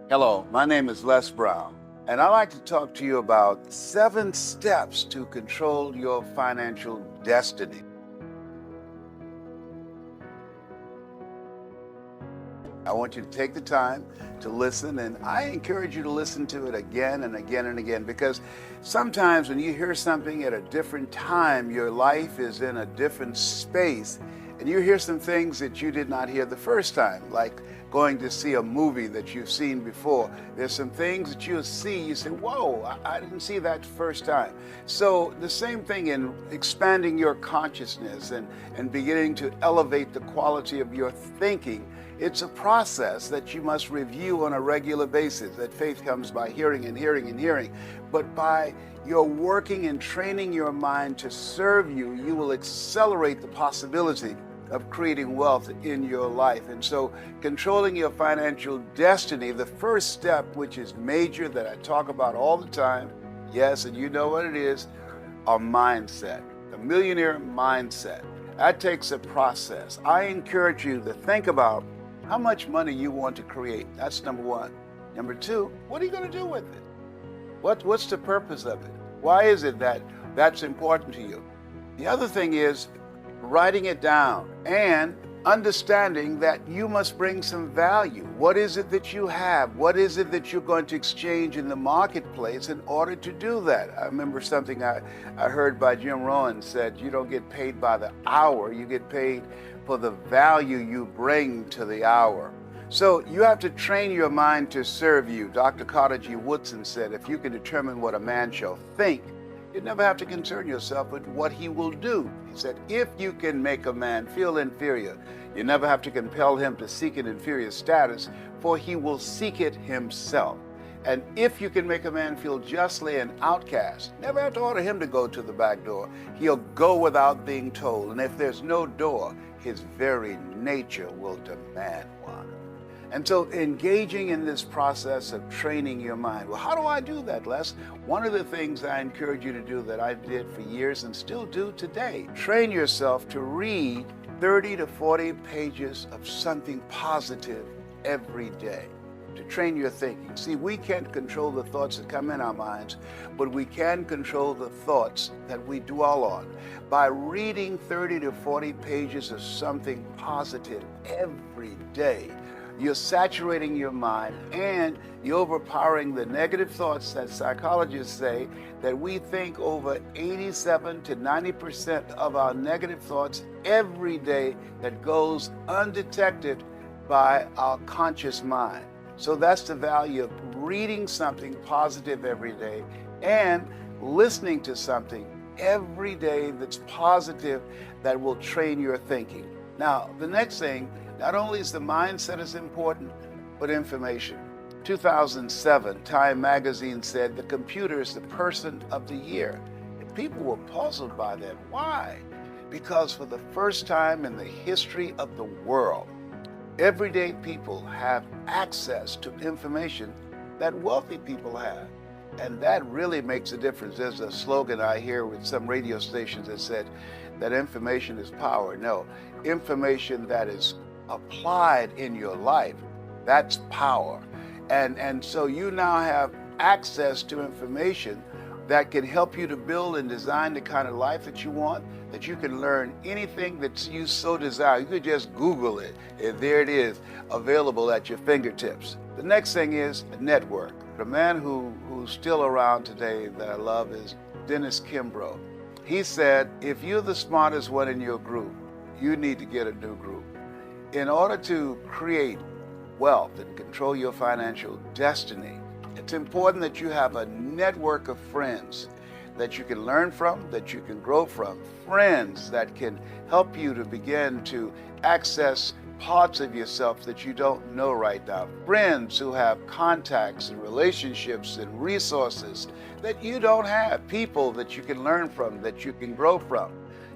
Hello, my name is Les Brown, and I'd like to talk to you about 7 steps to control your financial destiny. I want you to take the time to listen, and I encourage you to listen to it again and again and again, because sometimes when you hear something at a different time, your life is in a different space, and you hear some things that you did not hear the first time, like going to see a movie that you've seen before. There's some things that you'll see, you say, whoa, I didn't see that first time. So the same thing in expanding your consciousness and beginning to elevate the quality of your thinking. It's a process that you must review on a regular basis. That faith comes by hearing and hearing and hearing. But by your working and training your mind to serve you, you will accelerate the possibility of creating wealth in your life. And so controlling your financial destiny, the first step, which is major, that I talk about all the time, yes, and you know what it is, a mindset, a millionaire mindset. That takes a process. I encourage you to think about how much money you want to create. That's number one. Number two, what are you going to do with it? What's the purpose of it? Why is it that that's important to you? The other thing is writing it down and understanding that you must bring some value. What is it that you have? What is it that you're going to exchange in the marketplace in order to do that? I remember something I heard by Jim Rohn said, you don't get paid by the hour, you get paid for the value you bring to the hour. So you have to train your mind to serve you. Dr. Carter G. Woodson said, if you can determine what a man shall think, you never have to concern yourself with what he will do. He said, if you can make a man feel inferior, you never have to compel him to seek an inferior status, for he will seek it himself. And if you can make a man feel justly an outcast, never have to order him to go to the back door. He'll go without being told. And if there's no door, his very nature will demand one. And so engaging in this process of training your mind. Well, how do I do that, Les? One of the things I encourage you to do that I did for years and still do today, train yourself to read 30 to 40 pages of something positive every day, to train your thinking. See, we can't control the thoughts that come in our minds, but we can control the thoughts that we dwell on. By reading 30 to 40 pages of something positive every day, you're saturating your mind and you're overpowering the negative thoughts that psychologists say that we think over 87 to 90% of our negative thoughts every day that goes undetected by our conscious mind. So that's the value of reading something positive every day and listening to something every day that's positive that will train your thinking. Now, the next thing, not only is the mindset as important, but information. 2007, Time magazine said the computer is the person of the year. And people were puzzled by that. Why? Because for the first time in the history of the world, everyday people have access to information that wealthy people have. And that really makes a difference. There's a slogan I hear with some radio stations that said that information is power. No, information that is applied in your life, that's power. And so you now have access to information that can help you to build and design the kind of life that you want, that you can learn anything that you so desire. You could just Google it, and there it is, available at your fingertips. The next thing is a network. The man who's still around today that I love is Dennis Kimbrough. He said, if you're the smartest one in your group, you need to get a new group. In order to create wealth and control your financial destiny, it's important that you have a network of friends that you can learn from, that you can grow from, friends that can help you to begin to access parts of yourself that you don't know right now, friends who have contacts and relationships and resources that you don't have, people that you can learn from, that you can grow from.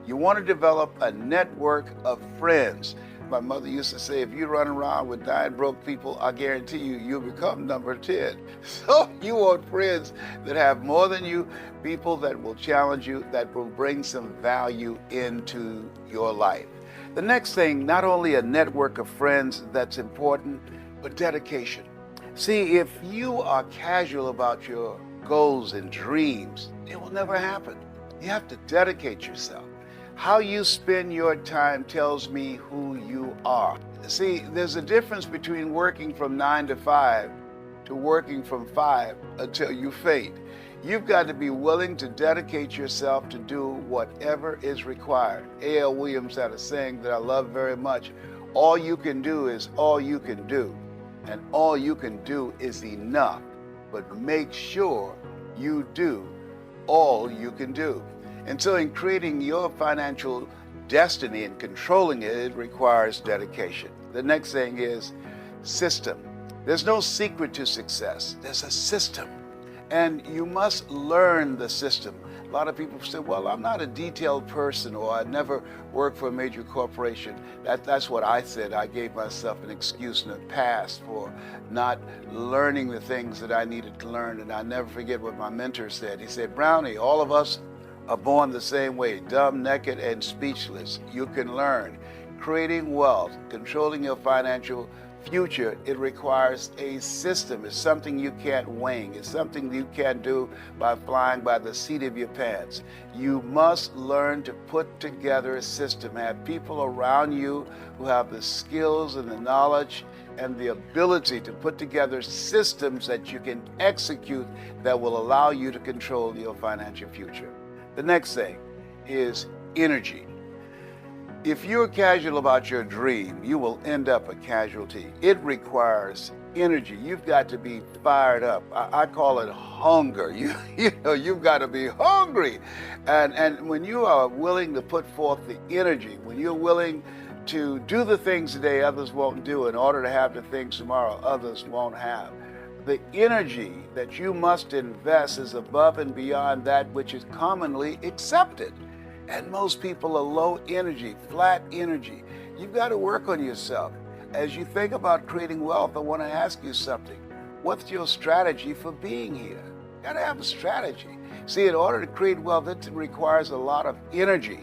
You want to develop a network of friends. My mother used to say, if you run around with 9 broke people, I guarantee you, you'll become number 10. So you want friends that have more than you, people that will challenge you, that will bring some value into your life. The next thing, not only a network of friends that's important, but dedication. See, if you are casual about your goals and dreams, it will never happen. You have to dedicate yourself. How you spend your time tells me who you are. See, there's a difference between working from 9 to 5 to working from 5 until you faint. You've got to be willing to dedicate yourself to do whatever is required. A.L. Williams had a saying that I love very much. All you can do is all you can do. And all you can do is enough. But make sure you do all you can do. And so in creating your financial destiny and controlling it, it requires dedication. The next thing is system. There's no secret to success. There's a system. And you must learn the system. A lot of people say, well, I'm not a detailed person, or I never worked for a major corporation. That's what I said. I gave myself an excuse in the past for not learning the things that I needed to learn. And I never forget what my mentor said. He said, Brownie, all of us are born the same way, dumb, naked, and speechless. You can learn. Creating wealth, controlling your financial future, it requires a system. It's something you can't wing. It's something you can't do by flying by the seat of your pants. You must learn to put together a system. Have people around you who have the skills and the knowledge and the ability to put together systems that you can execute that will allow you to control your financial future. The next thing is energy. If you're casual about your dream, you will end up a casualty. It requires energy. You've got to be fired up. I call it hunger. You've got to be hungry. And when you are willing to put forth the energy, when you're willing to do the things today others won't do in order to have the things tomorrow others won't have, the energy that you must invest is above and beyond that which is commonly accepted. And most people are low energy, flat energy. You've got to work on yourself. As you think about creating wealth, I want to ask you something. What's your strategy for being here? You got to have a strategy. See, in order to create wealth, it requires a lot of energy,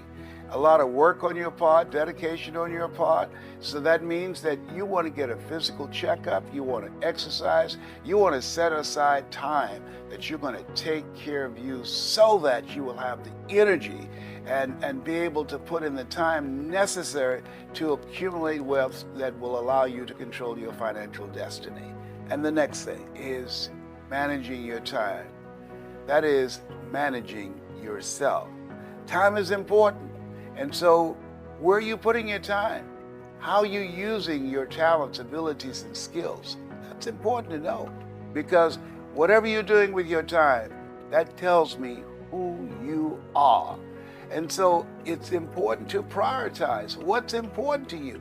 a lot of work on your part, dedication on your part. So that means that you want to get a physical checkup, you want to exercise, you want to set aside time that you're going to take care of you so that you will have the energy and be able to put in the time necessary to accumulate wealth that will allow you to control your financial destiny. And the next thing is managing your time. That is managing yourself. Time is important. And so where are you putting your time? How are you using your talents, abilities, and skills? That's important to know, because whatever you're doing with your time, that tells me who you are. And so it's important to prioritize what's important to you.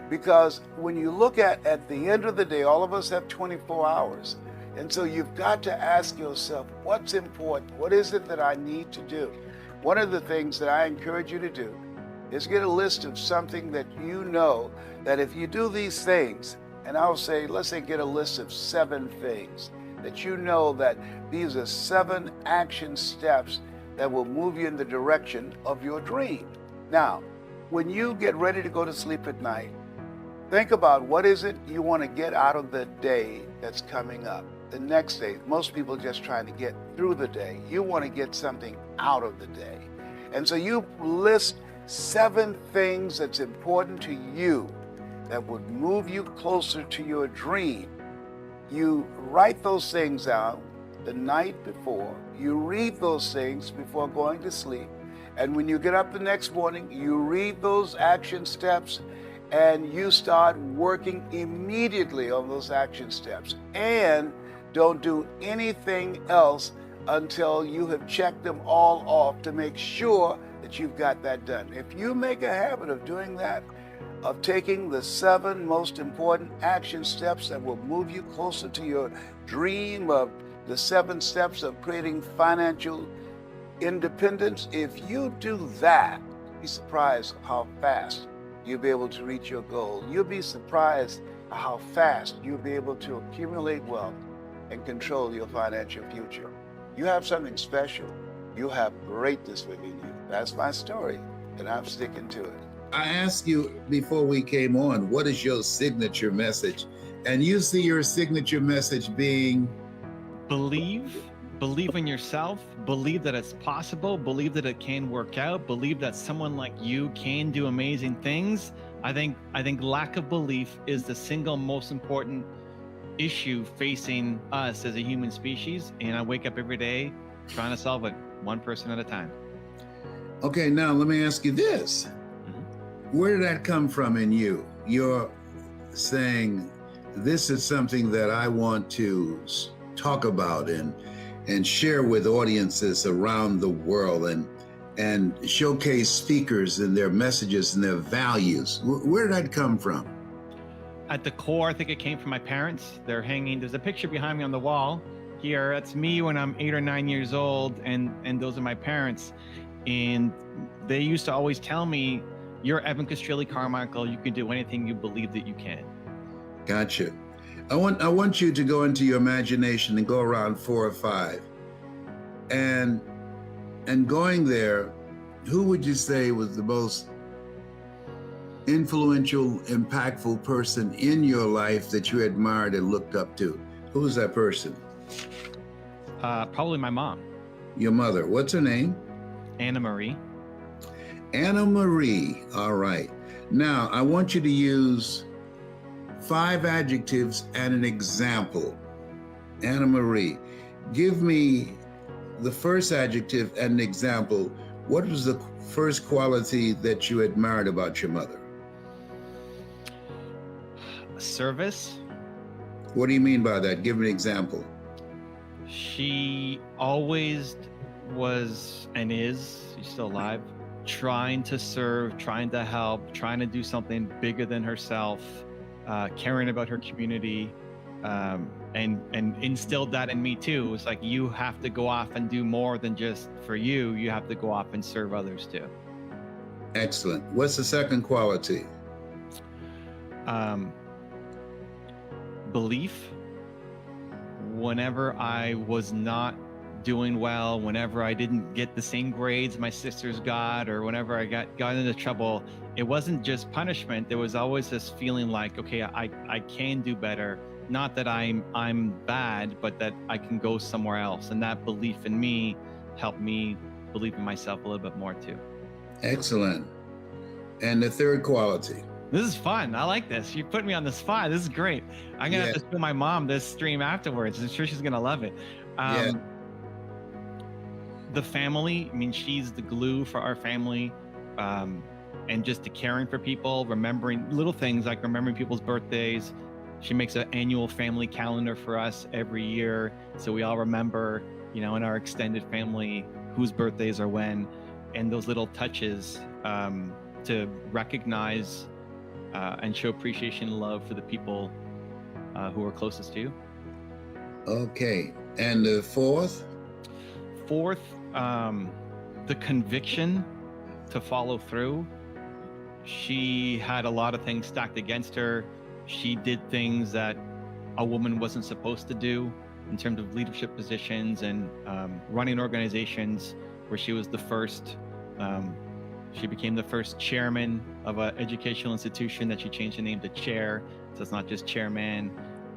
Because when you look at the end of the day, all of us have 24 hours. And so you've got to ask yourself, what's important? What is it that I need to do? One of the things that I encourage you to do is get a list of something that you know that if you do these things, and I'll say, let's say get a list of 7 things that you know that these are 7 action steps that will move you in the direction of your dream. Now, when you get ready to go to sleep at night, think about what is it you want to get out of the day that's coming up. The next day, most people just trying to get through the day. You want to get something out of the day. And so you list 7 things that's important to you that would move you closer to your dream. You write those things out the night before. You read those things before going to sleep. And when you get up the next morning, you read those action steps and you start working immediately on those action steps. And don't do anything else until you have checked them all off to make sure that you've got that done. If you make a habit of doing that, of taking the 7 most important action steps that will move you closer to your dream, of the 7 steps of creating financial independence, if you do that, be surprised how fast you'll be able to reach your goal. You'll be surprised how fast you'll be able to accumulate wealth and control your financial future. You have something special. You have greatness within you. That's my story, and I'm sticking to it. I asked you before we came on, what is your signature message And you see your signature message being? Believe in yourself, believe that it's possible, believe that it can work out, believe that someone like you can do amazing things. I think lack of belief is the single most important issue facing us as a human species, and I wake up every day trying to solve it one person at a time. Okay, now let me ask you this. Where did that come from in you? You're saying, this is something that I want to talk about and share with audiences around the world and showcase speakers and their messages and their values. Where did that come from? At the core, I think it came from my parents. They're hanging, there's a picture behind me on the wall here. That's me when I'm 8 or 9 years old, and those are my parents. And they used to always tell me, you're Evan Castrilli Carmichael, you can do anything you believe that you can. Gotcha. I want you to go into your imagination and go around 4 or 5. And going there, who would you say was the most influential, impactful person in your life that you admired and looked up to? Who was that person? Probably my mom. Your mother. What's her name? Anna Marie. Anna Marie. All right. Now, I want you to use 5 adjectives and an example. Anna Marie, give me the first adjective and an example. What was the first quality that you admired about your mother? Service. What do you mean by that? Give me an example. She always was and is, she's still alive, trying to serve, trying to help, trying to do something bigger than herself, caring about her community, and instilled that in me too. It's like, you have to go off and do more than just for you. You have to go off and serve others too. Excellent. What's the second quality? Belief. Whenever I was not doing well, whenever I didn't get the same grades my sisters got, or whenever I got into trouble, it wasn't just punishment. There was always this feeling like, okay, I can do better. Not that I'm bad, but that I can go somewhere else. And that belief in me helped me believe in myself a little bit more too. Excellent. And the third quality? This is fun. I like this. You put me on the spot. This is great. I'm gonna have to show my mom this stream afterwards. I'm sure she's gonna love it. The family. I mean, she's the glue for our family, and just the caring for people, remembering little things like remembering people's birthdays. She makes an annual family calendar for us every year, so we all remember, in our extended family, whose birthdays are when, and those little touches to recognize and show appreciation and love for the people who are closest to you. Okay. And the fourth? Fourth, the conviction to follow through. She had a lot of things stacked against her. She did things that a woman wasn't supposed to do in terms of leadership positions and running organizations, where she was the first. She became the first chairman of an educational institution that she changed the name to chair, so it's not just chairman.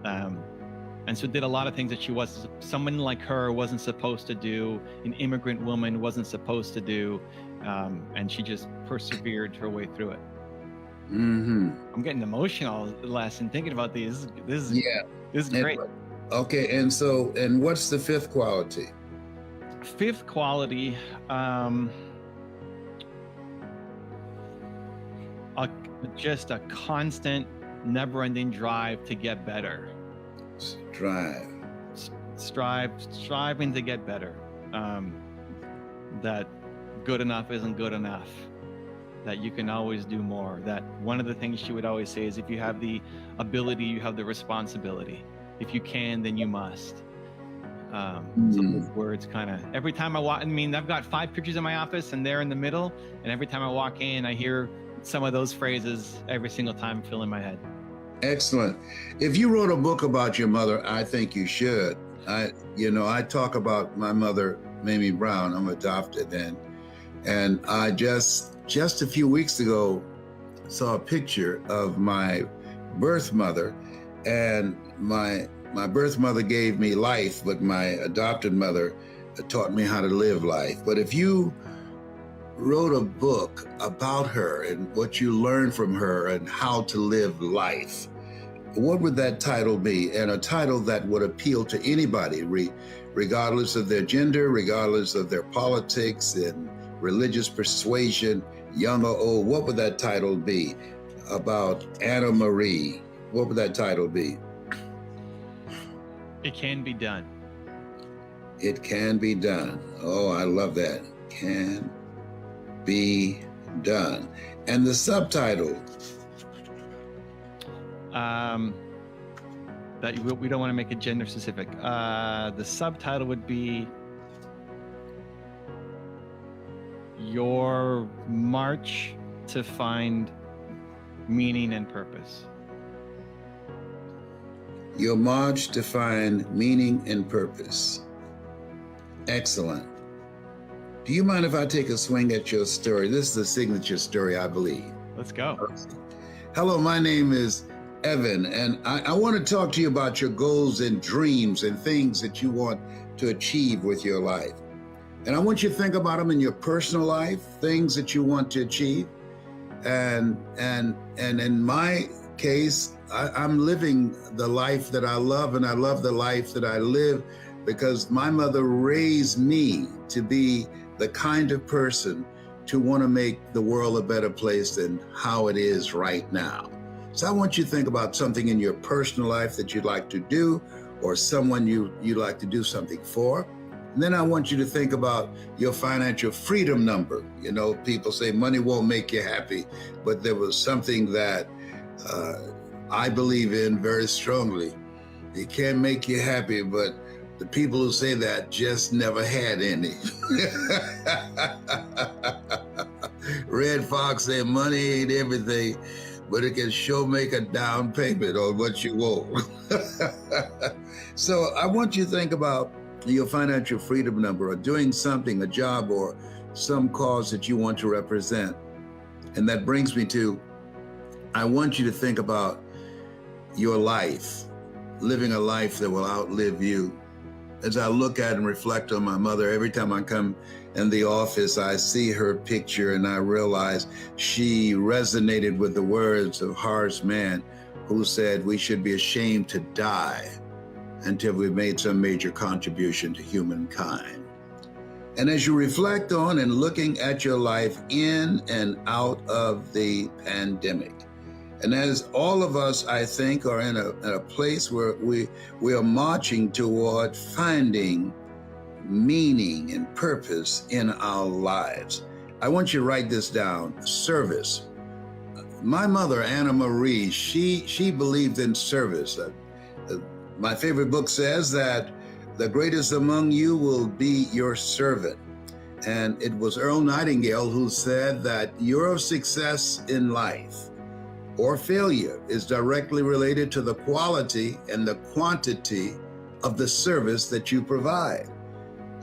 And so did a lot of things that someone like her wasn't supposed to do, an immigrant woman wasn't supposed to do, and she just persevered her way through it. Mm-hmm. I'm getting emotional, Les, and thinking about these. This is great. Okay, and what's the fifth quality? Fifth quality, just a constant, never-ending drive to get better. Striving to get better. That good enough isn't good enough. That you can always do more. That one of the things she would always say is, if you have the ability, you have the responsibility. If you can, then you must. So those words kind of, every time I walk, I've got 5 pictures in my office and they're in the middle. And every time I walk in, I hear some of those phrases every single time fill in my head. Excellent. If you wrote a book about your mother, I think you should. I talk about my mother, Mamie Brown. I'm adopted, and I just a few weeks ago saw a picture of my birth mother, And my birth mother gave me life, but my adopted mother taught me how to live life. But if you wrote a book about her and what you learned from her and how to live life, what would that title be? And a title that would appeal to anybody, regardless of their gender, regardless of their politics and religious persuasion, young or old. What would that title be about Anna Marie? What would that title be? It can be done. It can be done. Oh, I love that. Can be done. And the subtitle? That we don't want to make it gender specific. The subtitle would be Your March to Find Meaning and Purpose. Your March to Find Meaning and Purpose. Excellent. Do you mind if I take a swing at your story? This is a signature story, I believe. Let's go. Hello, my name is Evan, and I want to talk to you about your goals and dreams and things that you want to achieve with your life. And I want you to think about them in your personal life, things that you want to achieve. And in my case, I'm living the life that I love, and I love the life that I live because my mother raised me to be the kind of person to want to make the world a better place than how it is right now. So I want you to think about something in your personal life that you'd like to do, or someone you'd like to do something for. And then I want you to think about your financial freedom number. You know, people say money won't make you happy, but there was something that I believe in very strongly. It can make you happy, but the people who say that just never had any. Red Fox said money ain't everything, but it can sure make a down payment on what you owe. So I want you to think about your financial freedom number, or doing something, a job or some cause that you want to represent. And that brings me to, I want you to think about your life, living a life that will outlive you. As I look at and reflect on my mother, every time I come in the office, I see her picture and I realize she resonated with the words of Horace Mann, who said we should be ashamed to die until we've made some major contribution to humankind. And as you reflect on and looking at your life in and out of the pandemic, and as all of us, I think, are in a place where we are marching toward finding meaning and purpose in our lives, I want you to write this down: service. My mother, Anna Marie, she believed in service. My favorite book says that the greatest among you will be your servant. And it was Earl Nightingale who said that your success in life or failure is directly related to the quality and the quantity of the service that you provide.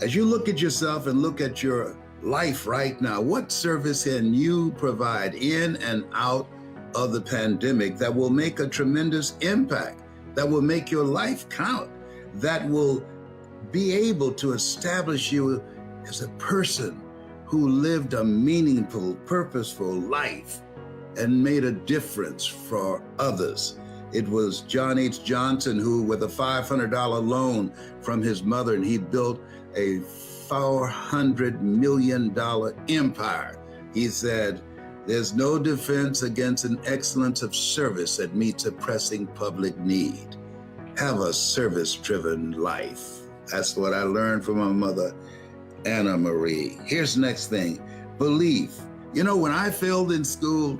As you look at yourself and look at your life right now, what service can you provide in and out of the pandemic that will make a tremendous impact, that will make your life count, that will be able to establish you as a person who lived a meaningful, purposeful life and made a difference for others? It was John H. Johnson who, with a $500 loan from his mother, and he built a $400 million empire. He said, "There's no defense against an excellence of service that meets a pressing public need." Have a service-driven life. That's what I learned from my mother, Anna Marie. Here's the next thing: belief. You know, when I failed in school,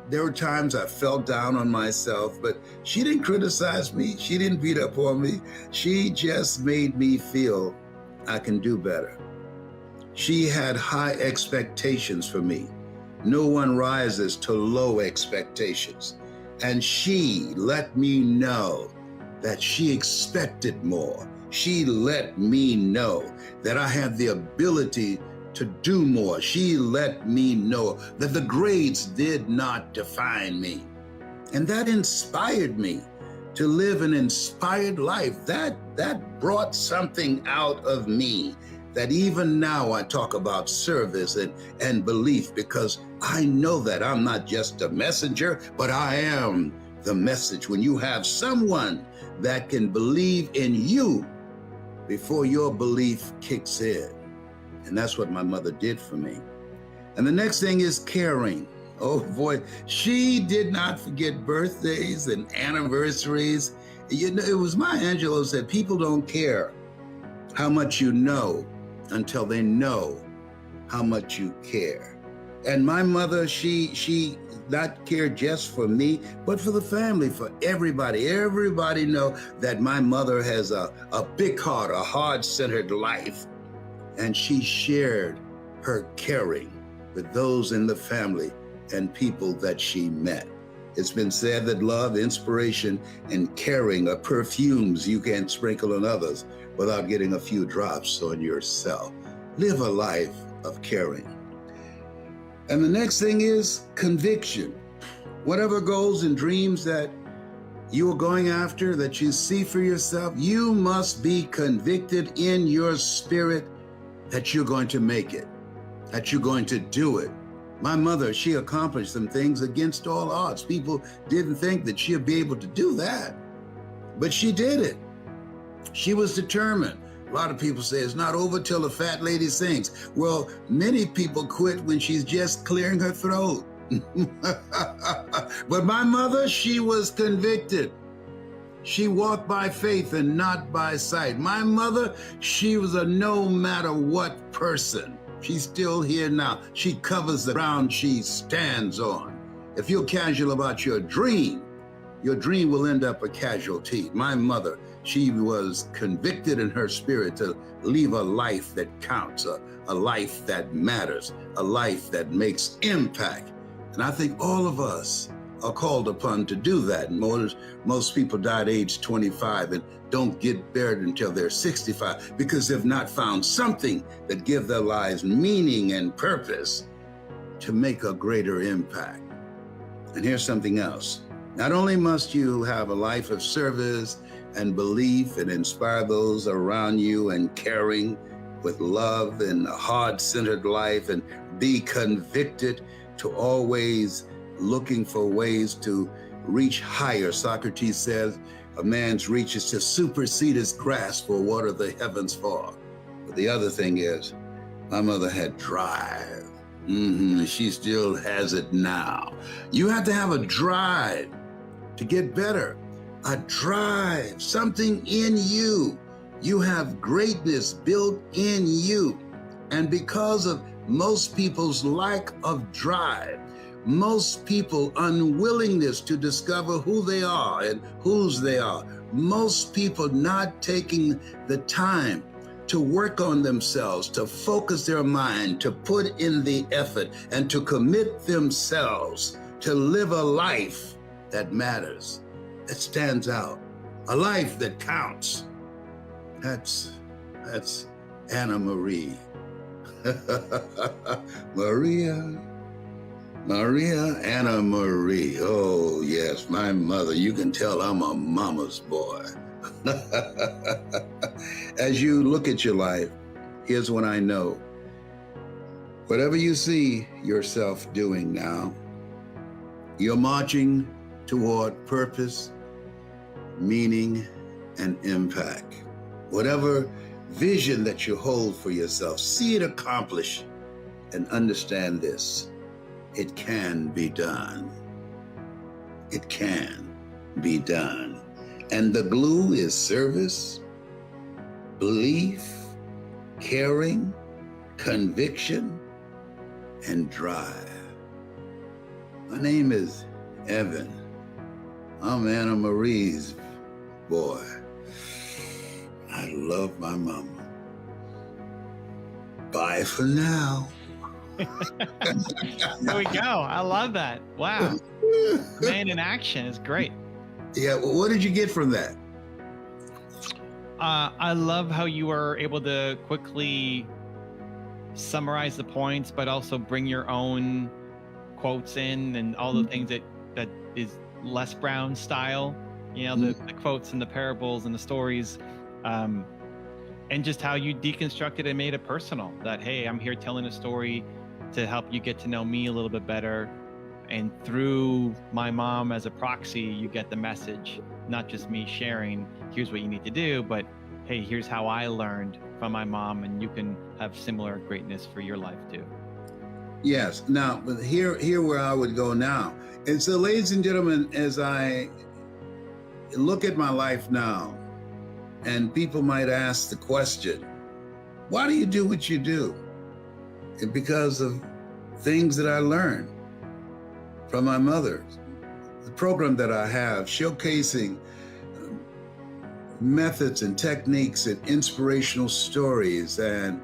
there were times I felt down on myself, but she didn't criticize me. She didn't beat up on me. She just made me feel I can do better. She had high expectations for me. No one rises to low expectations. And she let me know that she expected more. She let me know that I had the ability to do more. She let me know that the grades did not define me. And that inspired me to live an inspired life. That brought something out of me that even now I talk about service and belief, because I know that I'm not just a messenger, but I am the message. When you have someone that can believe in you before your belief kicks in. And that's what my mother did for me. And the next thing is caring. Oh boy, she did not forget birthdays and anniversaries. You know, it was Maya Angelou said, people don't care how much you know until they know how much you care. And my mother, she not cared just for me, but for the family, for everybody. Everybody know that my mother has a big heart, a heart-centered life. And she shared her caring with those in the family and people that she met. It's been said that love, inspiration, and caring are perfumes you can sprinkle on others without getting a few drops on yourself. Live a life of caring. And the next thing is conviction. Whatever goals and dreams that you are going after, that you see for yourself, you must be convicted in your spirit that you're going to make it, that you're going to do it. My mother, she accomplished some things against all odds. People didn't think that she'd be able to do that, but she did it. She was determined. A lot of people say it's not over till the fat lady sings. Well, many people quit when she's just clearing her throat. But my mother, she was convicted. She walked by faith and not by sight. My mother, she was a no matter what person. She's still here now. She covers the ground she stands on. If you're casual about your dream will end up a casualty. My mother, she was convicted in her spirit to live a life that counts, a life that matters, a life that makes impact. And I think all of us are called upon to do that. Most people die at age 25 and don't get buried until they're 65 because they've not found something that give their lives meaning and purpose to make a greater impact. And here's something else. Not only must you have a life of service and belief and inspire those around you and caring with love and a heart-centered life and be convicted to always looking for ways to reach higher. Socrates says, a man's reach is to supersede his grasp for what are the heavens for. But the other thing is, my mother had drive. She still has it now. You have to have a drive to get better. A drive, something in you. You have greatness built in you. And because of most people's lack of drive, most people unwillingness to discover who they are and whose they are, most people not taking the time to work on themselves, to focus their mind, to put in the effort and to commit themselves to live a life that matters, that stands out, a life that counts. That's Anna Marie. Maria Anna Marie. Oh, yes, my mother. You can tell I'm a mama's boy. As you look at your life, here's what I know. Whatever you see yourself doing now, you're marching toward purpose, meaning, and impact. Whatever vision that you hold for yourself, see it accomplished and understand this. It can be done. It can be done. And the glue is service, belief, caring, conviction, and drive. My name is Evan. I'm Anna Marie's boy. I love my mama. Bye for now. There we go. I love that. Wow. Man in action is great. Yeah, well, what did you get from that? I love how you were able to quickly summarize the points, but also bring your own quotes in and all the things that is Les Brown style. you know, the quotes and the parables and the stories, and just how you deconstructed and made it personal. That, hey, I'm here telling a story to help you get to know me a little bit better. And through my mom as a proxy, you get the message, not just me sharing, here's what you need to do, but hey, here's how I learned from my mom, and you can have similar greatness for your life too. Yes. Now, but here where I would go now. And so, ladies and gentlemen, as I look at my life now, and people might ask the question, why do you do what you do? And because of things that I learned from my mother. The program that I have showcasing methods and techniques and inspirational stories, and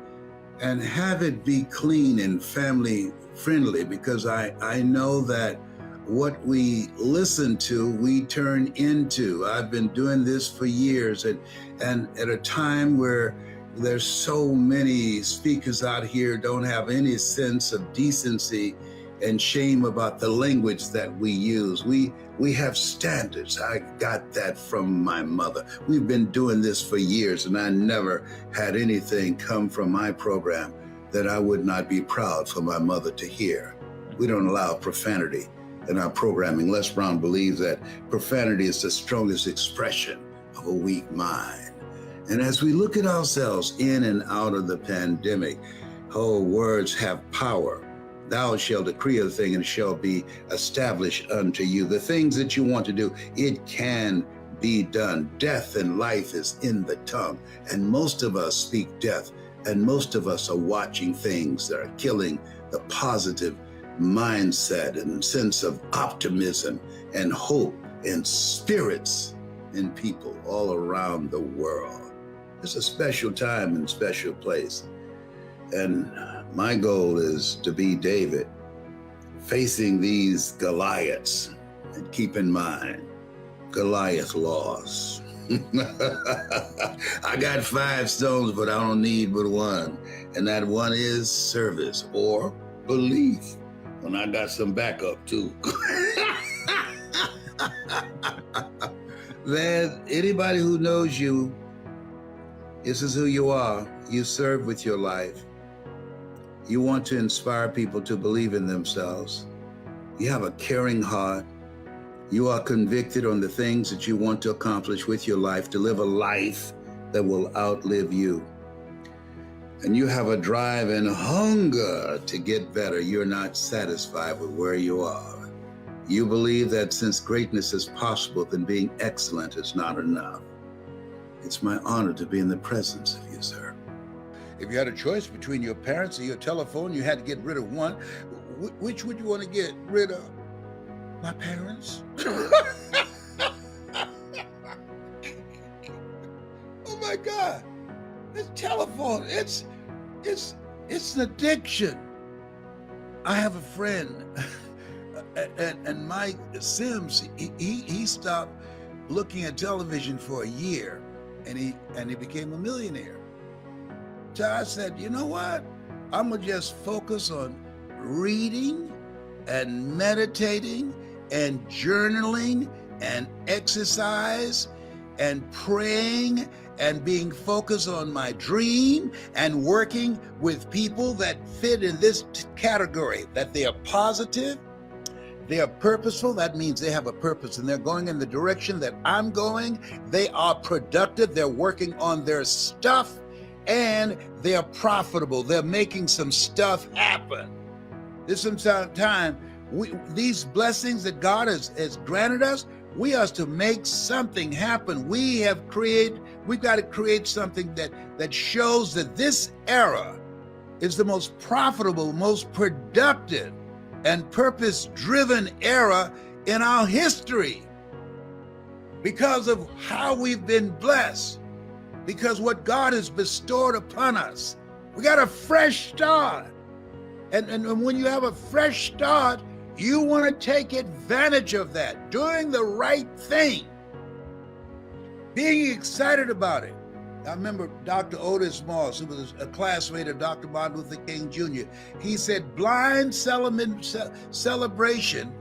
have it be clean and family friendly, because I know that what we listen to, we turn into. I've been doing this for years, and at a time where there's so many speakers out here don't have any sense of decency and shame about the language that we use. We have standards. I got that from my mother. We've been doing this for years, and I never had anything come from my program that I would not be proud for my mother to hear. We don't allow profanity in our programming. Les Brown believes that profanity is the strongest expression of a weak mind. And as we look at ourselves in and out of the pandemic, words have power. Thou shalt decree a thing, and it shall be established unto you. The things that you want to do, it can be done. Death and life is in the tongue. And most of us speak death, and most of us are watching things that are killing the positive mindset and sense of optimism and hope and spirits in people all around the world. It's a special time and special place. And my goal is to be David, facing these Goliaths. And keep in mind, Goliath lost. I got 5 stones, but I don't need but one. And that one is service or belief. And I got some backup too. Man, anybody who knows you, this is who you are. You serve with your life. You want to inspire people to believe in themselves. You have a caring heart. You are convicted on the things that you want to accomplish with your life, to live a life that will outlive you. And you have a drive and hunger to get better. You're not satisfied with where you are. You believe that since greatness is possible, then being excellent is not enough. It's my honor to be in the presence of you, sir. If you had a choice between your parents and your telephone, you had to get rid of one, which would you want to get rid of? My parents? Oh my God, this telephone, it's an addiction. I have a friend, and Mike Sims, he stopped looking at television for a year, and he became a millionaire. So I said, you know what? I'm gonna just focus on reading and meditating and journaling and exercise and praying and being focused on my dream and working with people that fit in this category, that they are positive, they are purposeful. That means they have a purpose and they're going in the direction that I'm going. They are productive. They're working on their stuff, and they're profitable. They're making some stuff happen. There's some time, these blessings that God has granted us, we are to make something happen. We've got to create something that shows that this era is the most profitable, most productive, and purpose-driven era in our history because of how we've been blessed, because what God has bestowed upon us. We got a fresh start. And when you have a fresh start, you want to take advantage of that, doing the right thing, being excited about it. I remember Dr. Otis Moss, who was a classmate of Dr. Martin Luther King Jr. He said, blind celebration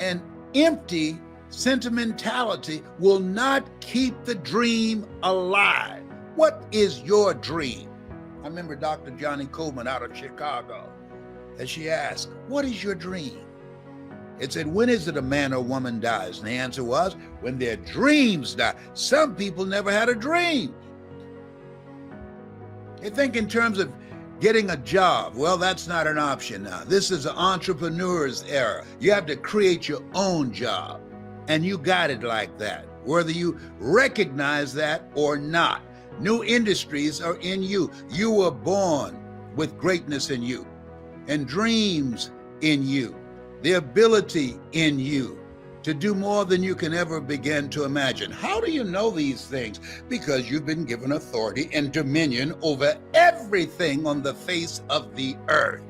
and empty Sentimentality will not keep the dream alive. What is your dream? I remember Dr. Johnny Coleman out of Chicago, as she asked, what is your dream? It said, when is it a man or woman dies? And the answer was, when their dreams die. Some people never had a dream. They think in terms of getting a job. Well, that's not an option now. This is an entrepreneur's era. You have to create your own job. And you got it like that, whether you recognize that or not. New industries are in you. You were born with greatness in you, and dreams in you, the ability in you to do more than you can ever begin to imagine. How do you know these things? Because you've been given authority and dominion over everything on the face of the earth.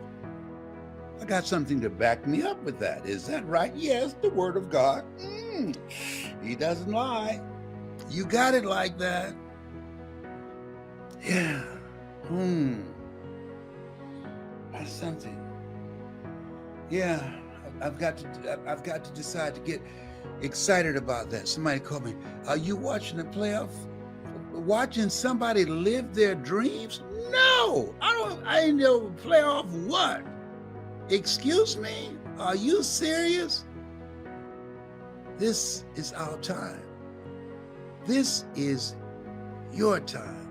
I got something to back me up with that. Is that right? Yes, the Word of God. He doesn't lie. You got it like that. Yeah. That's something. Yeah, I've got to decide to get excited about that. Somebody called me, are you watching the playoff? Watching somebody live their dreams? No, I know playoff what? Excuse me? Are you serious? This is our time. This is your time.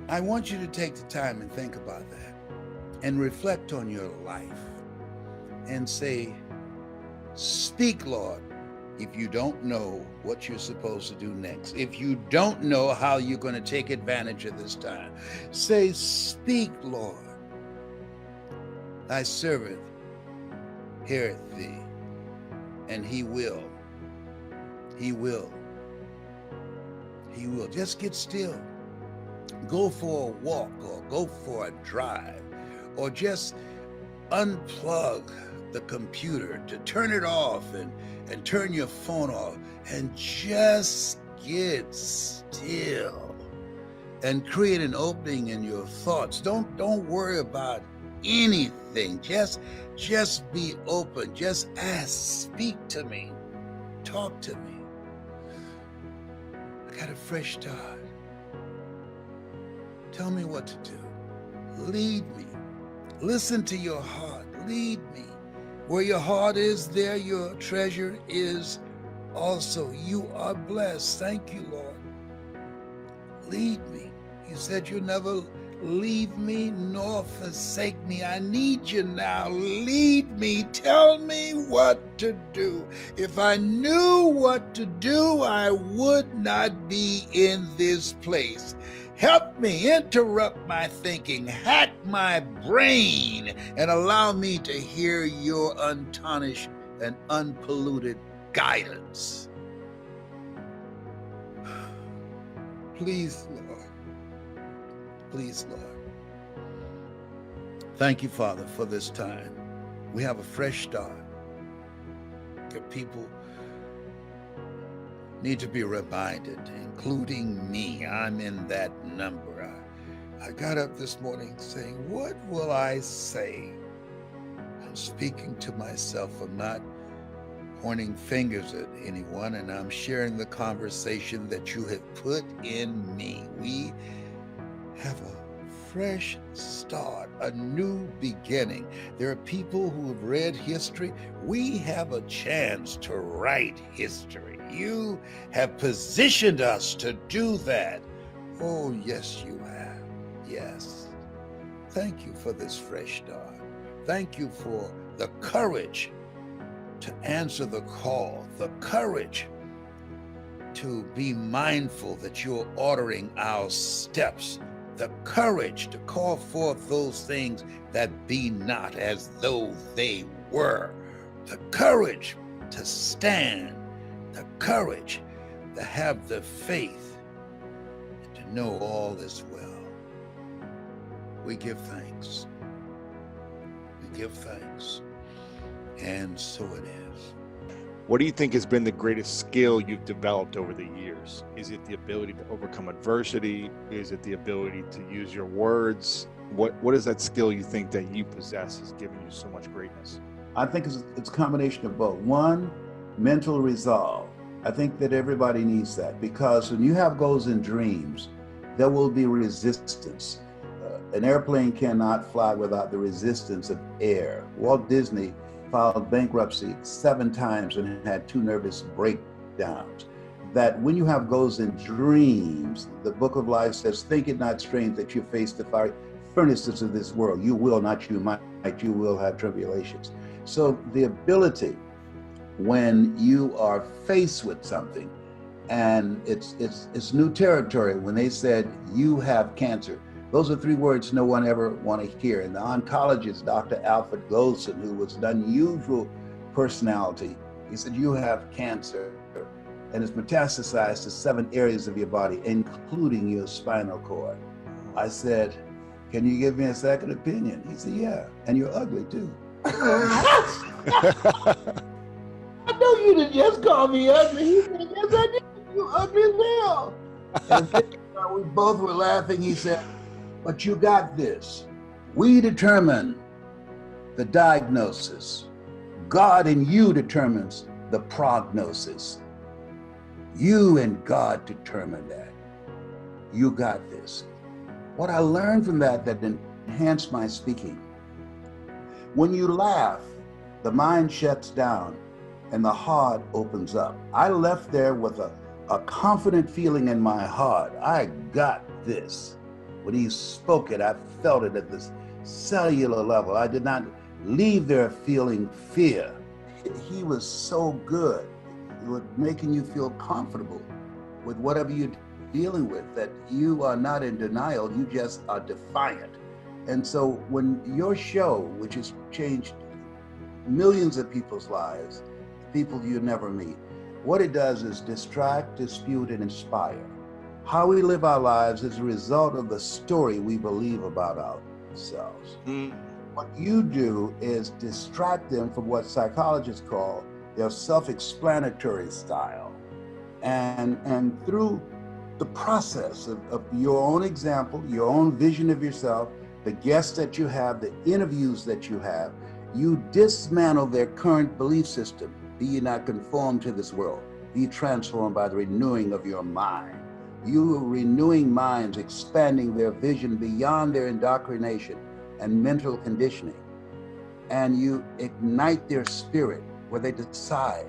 I want you to take the time and think about that and reflect on your life and say, speak, Lord, if you don't know what you're supposed to do next. If you don't know how you're going to take advantage of this time, say, speak, Lord. Thy servant heareth thee, and he will. He will. He will. Just get still. Go for a walk or go for a drive, or just unplug the computer to turn it off and turn your phone off and just get still and create an opening in your thoughts. Don't worry about anything. Just be open. Just ask, speak to me, talk to me. I got a fresh start. Tell me what to do. Lead me. Listen to your heart. Lead me. Where your heart is, there your treasure is also. You are blessed. Thank you, Lord. Lead me. You said you'll never leave me nor forsake me. I need you now. Lead me. Tell me what to do. If I knew what to do, I would not be in this place. Help me interrupt my thinking, hack my brain, and allow me to hear your untarnished and unpolluted guidance. Please, Lord. Please, Lord. Thank you, Father, for this time. We have a fresh start. Your people need to be reminded, including me. I'm in that number. I got up this morning saying, what will I say? I'm speaking to myself. I'm not pointing fingers at anyone, and I'm sharing the conversation that you have put in me. We have a fresh start, a new beginning. There are people who have read history. We have a chance to write history. You have positioned us to do that. Oh, yes, you have. Yes. Thank you for this fresh start. Thank you for the courage to answer the call, the courage to be mindful that you're ordering our steps, the courage to call forth those things that be not as though they were, the courage to stand, the courage to have the faith and to know all is well. We give thanks. We give thanks. And so it is. What do you think has been the greatest skill you've developed over the years? Is it the ability to overcome adversity? Is it the ability to use your words? What is that skill you think that you possess has given you so much greatness? I think it's a combination of both. One, mental resolve. I think that everybody needs that, because when you have goals and dreams, there will be resistance. An airplane cannot fly without the resistance of air. Walt Disney filed bankruptcy 7 times and had 2 nervous breakdowns. That when you have goals and dreams, the book of life says, think it not strange that you face the fiery furnaces of this world. You will, not you might, you will have tribulations. So the ability, when you are faced with something, and it's new territory, when they said you have cancer, those are 3 words no one ever want to hear. And the oncologist, Dr. Alfred Goldson, who was an unusual personality, he said, you have cancer, and it's metastasized to 7 areas of your body, including your spinal cord. I said, can you give me a second opinion? He said, yeah, and you're ugly too. I know you didn't just call me ugly. He said, yes, I did. You ugly as hell. And then, we both were laughing. He said, but you got this. We determine the diagnosis. God in you determines the prognosis. You and God determine that. You got this. What I learned from that enhanced my speaking. When you laugh, the mind shuts down and the heart opens up. I left there with a confident feeling in my heart. I got this. When he spoke it, I felt it at this cellular level. I did not leave there feeling fear. He was so good. He was making you feel comfortable with whatever you're dealing with, that you are not in denial, you just are defiant. And so when your show, which has changed millions of people's lives, people you never meet, what it does is distract, dispute, and inspire. How we live our lives is a result of the story we believe about ourselves. What you do is distract them from what psychologists call their self-explanatory style. And through the process of your own example, your own vision of yourself, the guests that you have, the interviews that you have, you dismantle their current belief system. Be ye not conformed to this world. Be transformed by the renewing of your mind. You are renewing minds, expanding their vision beyond their indoctrination and mental conditioning. And you ignite their spirit where they decide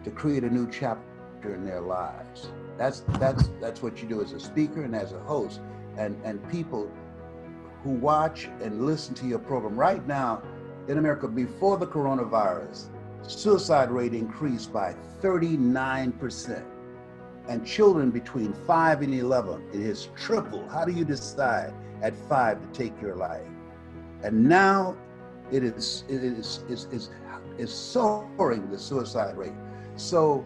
to create a new chapter in their lives. That's what you do as a speaker and as a host. And people who watch and listen to your program right now in America, before the coronavirus, suicide rate increased by 39%. And children between 5 and 11, it has tripled. How do you decide at 5 to take your life? And now it is soaring, the suicide rate. So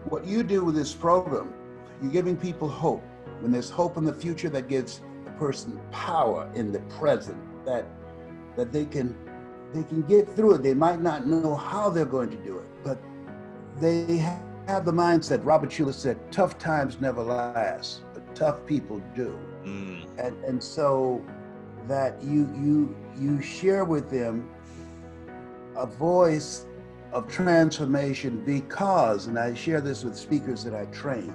what you do with this program, you're giving people hope. When there's hope in the future, that gives a person power in the present, that they can get through it. They might not know how they're going to do it, but they have the mindset. Robert Schuller said, tough times never last, but tough people do. And so that you share with them a voice of transformation, because, and I share this with speakers that I train,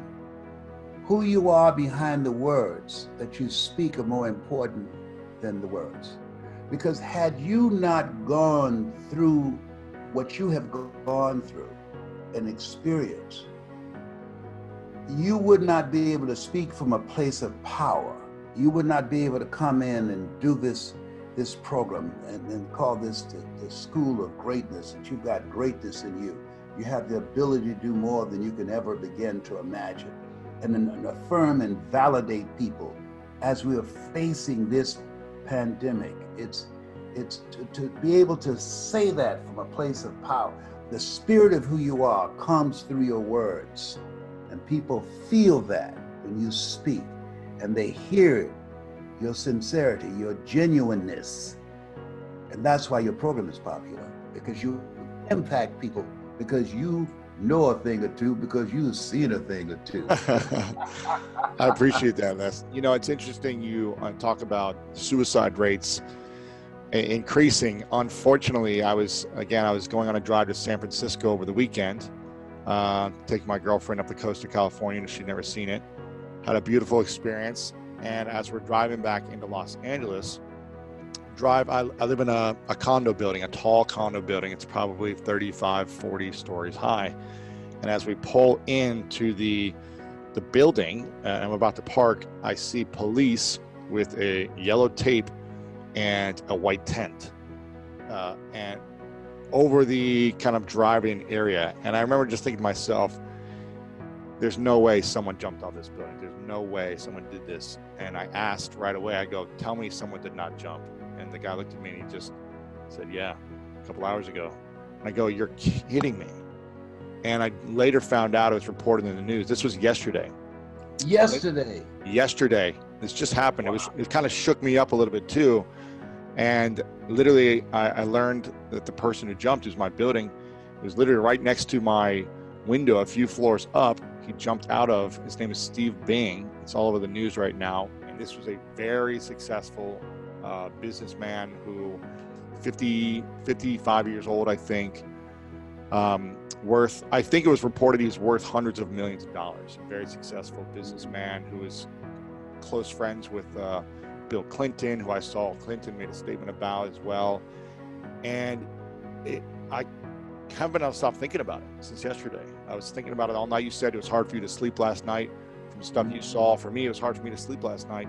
who you are behind the words that you speak are more important than the words. Because had you not gone through what you have gone through and experienced, you would not be able to speak from a place of power. You would not be able to come in and do this program and call this the school of greatness, that you've got greatness in you. You have the ability to do more than you can ever begin to imagine. And then affirm and validate people as we are facing this pandemic. It's to be able to say that from a place of power. The spirit of who you are comes through your words, and people feel that when you speak, and they hear it, your sincerity, your genuineness. And that's why your program is popular, because you impact people, because you know a thing or two, because you've seen a thing or two. I appreciate that. That's, it's interesting you talk about suicide rates. increasing. Unfortunately, I was going on a drive to San Francisco over the weekend, taking my girlfriend up the coast of California, and she'd never seen it. Had a beautiful experience. And as we're driving back into Los Angeles, I live in a condo building, a tall condo building. It's probably 35, 40 stories high. And as we pull into the building, and I'm about to park, I see police with a yellow tape and a white tent, and over the kind of driving area. And I remember just thinking to myself, there's no way someone jumped off this building. There's no way someone did this. And I asked right away, I go, tell me someone did not jump. And the guy looked at me and he just said, yeah, a couple hours ago. And I go, you're kidding me. And I later found out it was reported in the news. This was yesterday. Yesterday. This just happened. Wow. It kind of shook me up a little bit too. And literally I learned that the person who jumped, who's my building, was literally right next to my window, a few floors up. He jumped out of, his name is Steve Bing. It's all over the news right now. And this was a very successful businessman who 55 years old, I think, I think it was reported he was worth hundreds of millions of dollars. A very successful businessman who is close friends with Bill Clinton, who I saw Clinton made a statement about as well. And I haven't been able to stop thinking about it since yesterday. I was thinking about it all night. You said it was hard for you to sleep last night from stuff you saw. For me, it was hard for me to sleep last night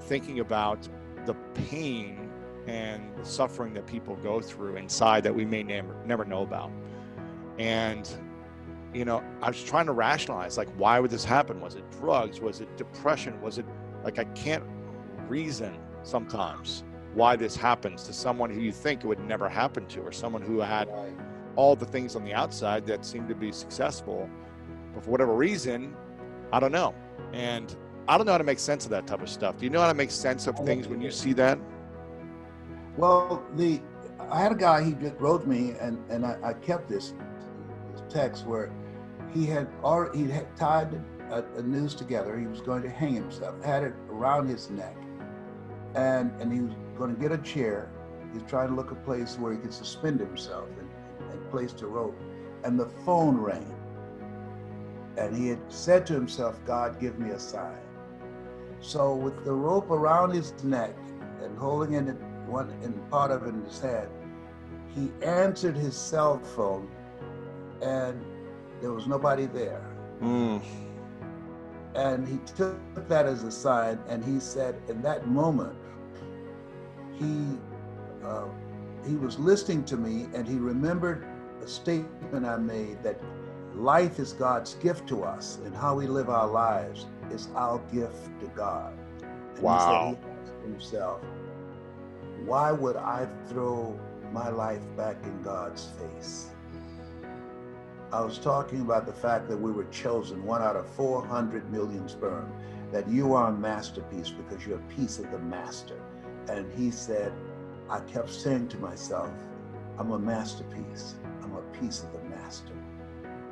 thinking about the pain and the suffering that people go through inside that we may never know about. And, you know, I was trying to rationalize, like, why would this happen? Was it drugs? Was it depression? Was it, like, I can't reason sometimes why this happens to someone who you think it would never happen to, or someone who had all the things on the outside that seemed to be successful, but for whatever reason, I don't know. And I don't know how to make sense of that type of stuff. Do you know how to make sense of things when you see that? Well, I had a guy, he just wrote me, and I kept this text where he had tied a noose together. He was going to hang himself, had it around his neck, and he was going to get a chair. He's trying to look a place where he could suspend himself and placed a rope, and the phone rang. And he had said to himself, God, give me a sign. So with the rope around his neck and holding it part of it in his hand, he answered his cell phone, and there was nobody there. And he took that as a sign, and he said in that moment, he was listening to me, and he remembered a statement I made that life is God's gift to us, and how we live our lives is our gift to God. And wow. He said, he asked himself, why would I throw my life back in God's face? I was talking about the fact that we were chosen, 1 out of 400 million sperm, that you are a masterpiece because you're a piece of the master. And he said, I kept saying to myself, I'm a masterpiece. I'm a piece of the master.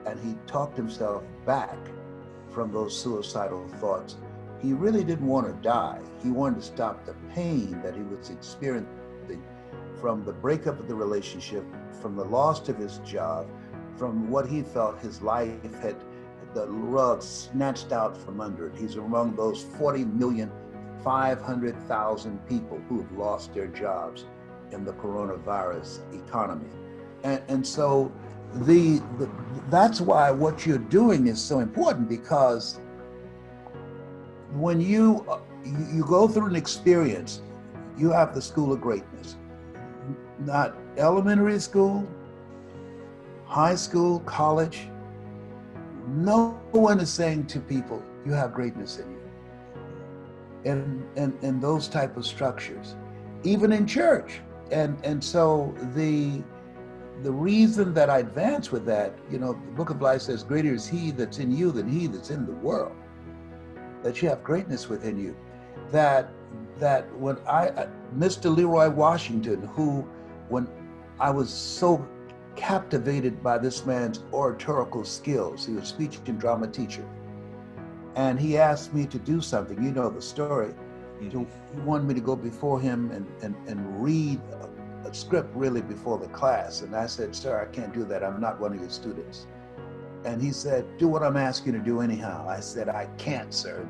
And he talked himself back from those suicidal thoughts. He really didn't want to die. He wanted to stop the pain that he was experiencing from the breakup of the relationship, from the loss of his job, from what he felt his life had the rug snatched out from under it. He's among those 40,500,000 people who have lost their jobs in the coronavirus economy. And so that's why what you're doing is so important, because when you go through an experience, you have the school of greatness. Not elementary school, high school, college. No one is saying to people, you have greatness in you. And those type of structures, even in church. And so the reason that I advance with that, you know, the Book of Life says, greater is he that's in you than he that's in the world. That you have greatness within you. That when Mr. Leroy Washington, who, when I was so captivated by this man's oratorical skills, he was a speech and drama teacher, and he asked me to do something, you know the story, He wanted me to go before him and read a script really before the class. And I said, sir, I can't do that. I'm not one of your students. And he said, do what I'm asking you to do anyhow. I said, I can't, sir.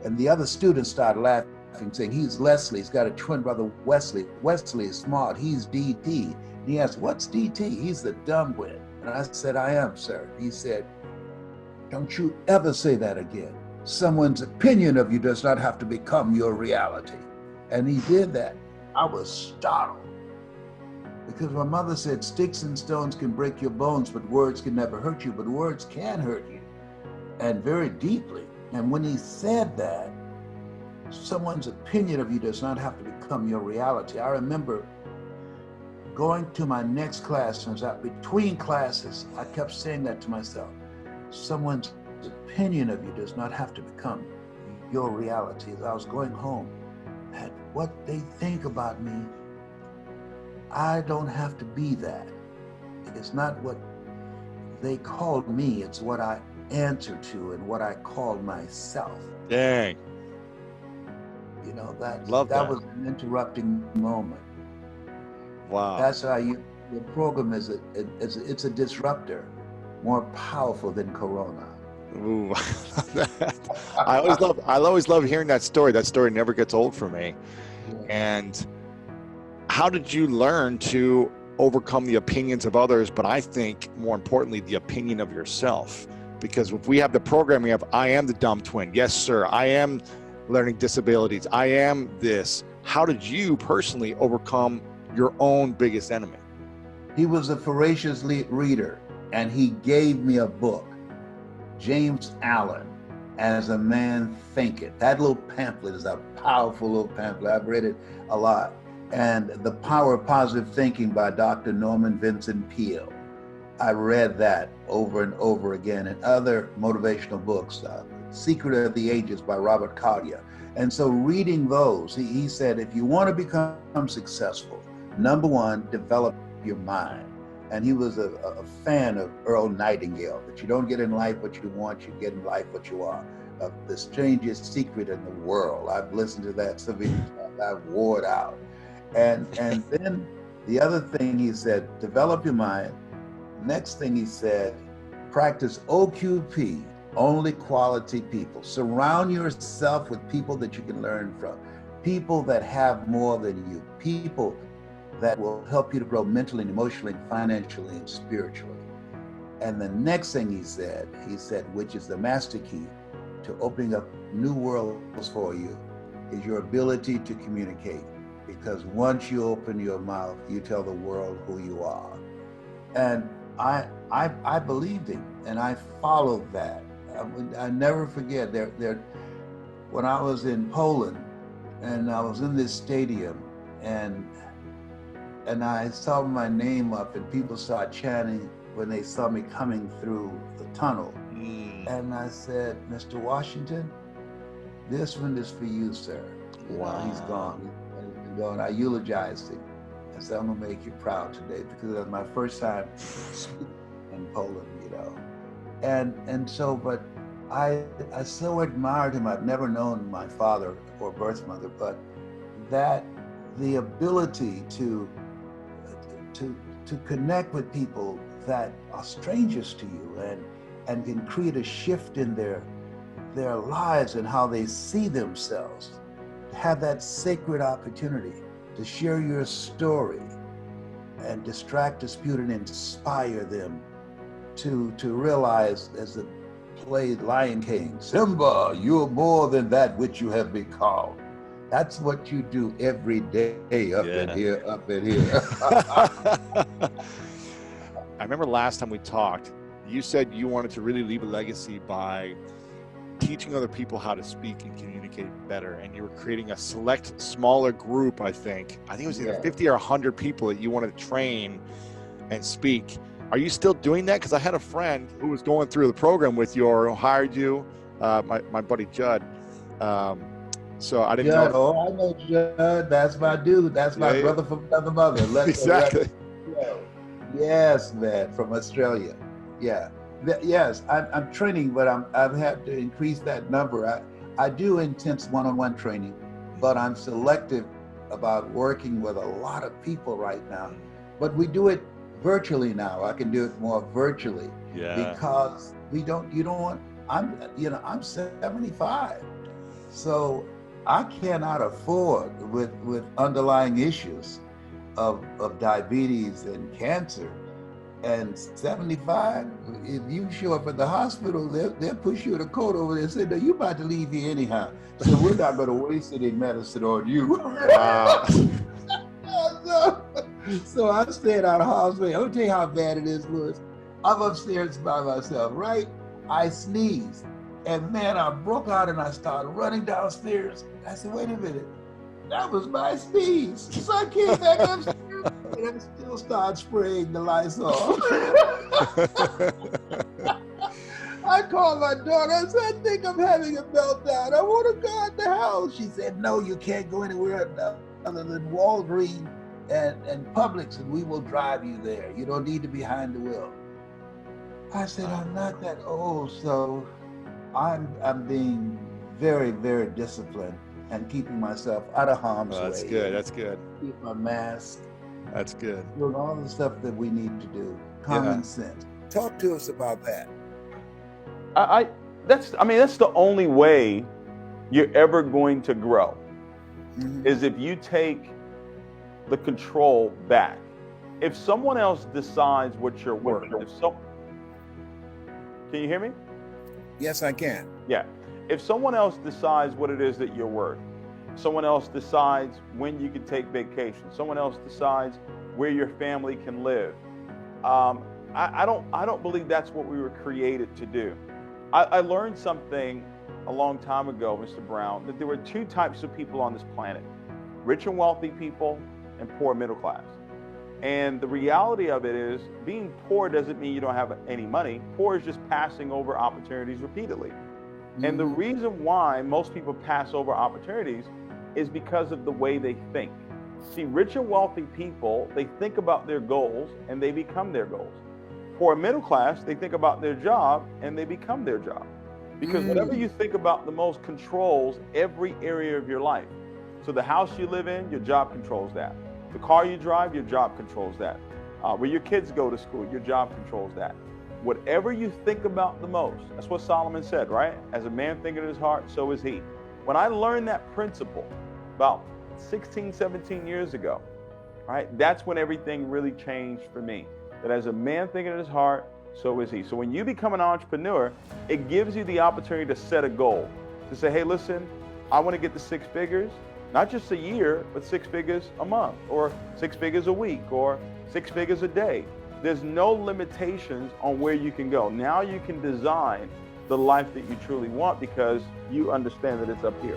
And the other students started laughing, saying, he's Leslie. He's got a twin brother, Wesley. Wesley is smart. He's DT. And he asked, what's DT? He's the dumb one. And I said, I am, sir. He said, don't you ever say that again. Someone's opinion of you does not have to become your reality. And he did that. I was startled. Because my mother said, sticks and stones can break your bones, but words can never hurt you, but words can hurt you, and very deeply. And when he said that, someone's opinion of you does not have to become your reality. I remember going to my next class, turns out between classes, I kept saying that to myself. Someone's opinion of you does not have to become your reality. As I was going home, and what they think about me, I don't have to be that. It's not what they called me, it's what I answer to and what I call myself. Dang. You know, that was an interrupting moment. Wow. That's how your program is it's a disruptor, more powerful than Corona. Ooh, I always love hearing that story. That story never gets old for me. Yeah. And how did you learn to overcome the opinions of others, but I think more importantly, the opinion of yourself? Because if we have the program, we have, I am the dumb twin. Yes, sir. I am learning disabilities. I am this. How did you personally overcome your own biggest enemy? He was a voracious reader, and he gave me a book, James Allen, As a Man Thinketh. That little pamphlet is a powerful little pamphlet. I've read it a lot. And The Power of Positive Thinking by Dr. Norman Vincent Peale. I read that over and over again, and other motivational books, Secret of the Ages by Robert Collier. And so reading those, he said, if you want to become successful, number one, develop your mind. And he was a fan of Earl Nightingale, that you don't get in life what you want, you get in life what you are. The strangest secret in the world. I've listened to that so many times, I've wore it out. And then the other thing he said, develop your mind. Next thing he said, practice OQP, only quality people. Surround yourself with people that you can learn from, people that have more than you, people that will help you to grow mentally and emotionally and financially and spiritually. And the next thing he said, which is the master key to opening up new worlds for you, is your ability to communicate. Because once you open your mouth, you tell the world who you are. And I believed him, and I followed that. I never forget, when I was in Poland, and I was in this stadium, and I saw my name up, and people started chanting when they saw me coming through the tunnel. And I said, Mr. Washington, this one is for you, sir. Wow. He's gone. I eulogized him. I said, I'm gonna make you proud today, because it was my first time speaking in Poland, you know. And so, but I so admired him. I've never known my father or birth mother, but that the ability to connect with people that are strangers to you and can create a shift in their lives and how they see themselves. Have that sacred opportunity to share your story and distract, dispute, and inspire them to realize, as the play Lion King, Simba, you're more than that which you have become. That's what you do every day, up in here. I remember last time we talked, you said you wanted to really leave a legacy by teaching other people how to speak and communicate better, and you were creating a select smaller group. I think it was either 50 or 100 people that you wanted to train and speak. Are you still doing that? Because I had a friend who was going through the program with you, or who hired you, my buddy Judd. So I didn't know. Oh, I know Judd. That's my dude. That's my brother from another mother. Exactly. Yes, man, from Australia. Yeah. Yes, I'm training, but I've had to increase that number. I do intense one-on-one training, but I'm selective about working with a lot of people right now. But we do it virtually now. I can do it more virtually because you don't want, I'm 75. So I cannot afford with underlying issues of diabetes and cancer. And 75, if you show up at the hospital, they'll push you in a coat over there and say, no, you about to leave here anyhow. So we're not going to waste any medicine on you. Wow. So I stayed out of hospital. I'll tell you how bad it is, Louis. I'm upstairs by myself, right? I sneezed. And man, I broke out and I started running downstairs. I said, wait a minute. That was my sneeze. So I came back upstairs and I still started spraying the Lysol. I called my daughter. I said, I think I'm having a meltdown. I want to go out the house. She said, no, you can't go anywhere other than Walgreens and Publix, and we will drive you there. You don't need to be behind the wheel. I said, I'm not that old, so I'm being very, very disciplined and keeping myself out of harm's way. That's good. That's good. Keep my mask. That's good. Doing all the stuff that we need to do. Common sense. Talk to us about that. That's the only way you're ever going to grow, is if you take the control back. If someone else decides what you're worth, can you hear me? Yes, I can. Yeah. If someone else decides what it is that you're worth, someone else decides when you can take vacation, someone else decides where your family can live, I don't believe that's what we were created to do. I learned something a long time ago, Mr. Brown, that there were two types of people on this planet: rich and wealthy people and poor middle class. And the reality of it is, being poor doesn't mean you don't have any money. Poor is just passing over opportunities repeatedly. And the reason why most people pass over opportunities is because of the way they think. See, rich and wealthy people, they think about their goals and they become their goals. Poor middle class, they think about their job and they become their job. Because whatever you think about the most controls every area of your life. So the house you live in, your job controls that. The car you drive, your job controls that. Where your kids go to school, your job controls that. Whatever you think about the most, that's what Solomon said, right? As a man thinketh in his heart, so is he. When I learned that principle about 16, 17 years ago, right, that's when everything really changed for me. That as a man thinketh in his heart, so is he. So when you become an entrepreneur, it gives you the opportunity to set a goal. To say, hey, listen, I want to get to 6 figures. Not just a year, but 6 figures a month, or 6 figures a week, or 6 figures a day. There's no limitations on where you can go. Now you can design the life that you truly want because you understand that it's up here.